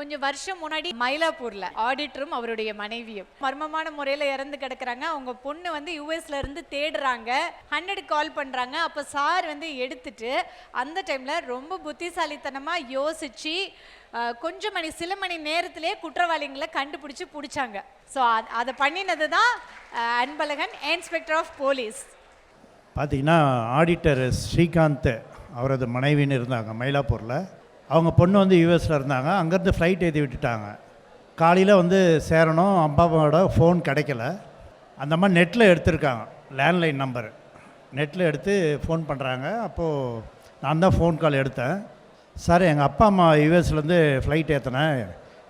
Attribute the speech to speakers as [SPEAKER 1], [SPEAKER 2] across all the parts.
[SPEAKER 1] கொஞ்சம் வருஷம் முன்னாடி மயிலாப்பூர்ல ஆடிட்டரும் அவருடைய மனைவியும் மர்மமான முறையில இறந்து கிடக்குறாங்க. அவங்க பொண்ணு வந்து யூஎஸ்ல இருந்து தேடுறாங்க. 100 கால் பண்றாங்க. அப்ப சார் வந்து எடுத்துட்டு அந்த டைம்ல ரொம்ப புத்திசாலித்தனமா யோசிச்சு கொஞ்சம் சில மணி நேரத்திலே குற்றவாளிகளை கண்டுபிடிச்சு பிடிச்சாங்க. ஸோ அதை பண்ணினது தான் அன்பழகன், இன்ஸ்பெக்டர் ஆஃப் போலீஸ்.
[SPEAKER 2] பார்த்தீங்கன்னா ஆடிட்டர் ஸ்ரீகாந்த் அவரது மனைவின்னு இருந்தாங்க மயிலாப்பூரில். அவங்க பொண்ணு வந்து யூஎஸில் இருந்தாங்க. அங்கேருந்து ஃப்ளைட் ஏற்றி விட்டுட்டாங்க. காலையில் வந்து சேரணும். அப்பாவோட ஃபோன் கிடைக்கல. அந்த மாதிரி நெட்டில் எடுத்திருக்காங்க, லேண்ட்லைன் நம்பர் நெட்டில் எடுத்து ஃபோன் பண்ணுறாங்க. அப்போது நான் தான் ஃபோன் கால் எடுத்தேன். சார், எங்கள் அப்பா அம்மா யூஎஸ்லேருந்து ஃப்ளைட் ஏற்றினேன்,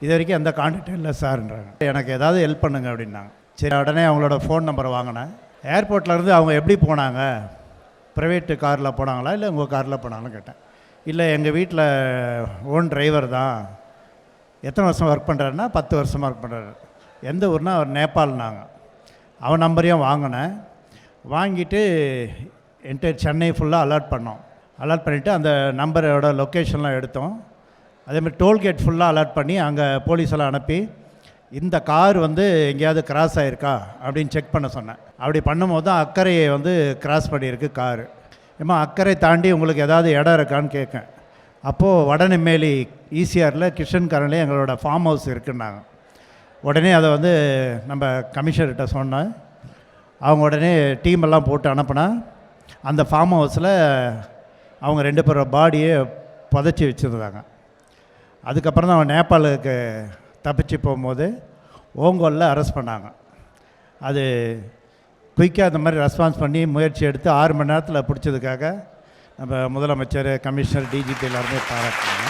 [SPEAKER 2] இது வரைக்கும் எந்த கான்டாக்டும் இல்லை சார்ன்றாங்க. எனக்கு ஏதாவது ஹெல்ப் பண்ணுங்க அப்படின்னாங்க. சரி, உடனே அவங்களோட ஃபோன் நம்பரை வாங்கினேன். ஏர்போர்ட்லேருந்து அவங்க எப்படி போனாங்க, ப்ரைவேட்டு காரில் போனாங்களா இல்லை உங்கள் காரில் போனாங்கன்னு கேட்டேன். இல்லை, எங்கள் வீட்டில் ஓன் டிரைவர் தான். எத்தனை வருஷம் ஒர்க் பண்ணுறாருன்னா 10 வருஷமாக ஒர்க் பண்ணுறாரு. எந்த ஊர்னா அவர் நேபாள்னாங்க. அவன் நம்பரையும் வாங்கினேன். வாங்கிட்டு என்டையர் சென்னை ஃபுல்லாக அலர்ட் பண்ணோம். அலர்ட் பண்ணிவிட்டு அந்த நம்பரோட லொக்கேஷன்லாம் எடுத்தோம். அதேமாதிரி டோல்கேட் ஃபுல்லாக அலர்ட் பண்ணி அங்கே போலீஸெல்லாம் அனுப்பி இந்த கார் வந்து எங்கேயாவது கிராஸ் ஆகிருக்கா அப்படின்னு செக் பண்ண சொன்னேன். அப்படி பண்ணும்போது தான் அக்கறையை வந்து கிராஸ் பண்ணியிருக்கு காரு. ஏமா அக்கறை தாண்டி உங்களுக்கு ஏதாவது இடம் இருக்கான்னு கேட்கேன். அப்போது வடநெம்மேலி ஈசிஆரில் கிருஷ்ணன்கரன்லேயே எங்களோட ஃபார்ம் ஹவுஸ் இருக்குன்னாங்க. உடனே அதை வந்து நம்ம கமிஷனர்கிட்ட சொன்னேன். அவங்க உடனே டீமெல்லாம் போட்டு அனுப்புனா அந்த ஃபார்ம் ஹவுஸில் அவங்க 2 பேரோட பாடியை புதைச்சி வச்சுருந்தாங்க. அதுக்கப்புறம் தான் அவன் நேபாளுக்கு தப்பிச்சு போகும்போது ஓங்கோலில் அரெஸ்ட் பண்ணாங்க. அது குயிக்காக அந்த மாதிரி ரெஸ்பான்ஸ் பண்ணி முயற்சி எடுத்து 6 மணி நேரத்தில் பிடிச்சதுக்காக நம்ம முதலமைச்சர், கமிஷனர், டிஜிபி எல்லாருமே பாராட்டினாங்க.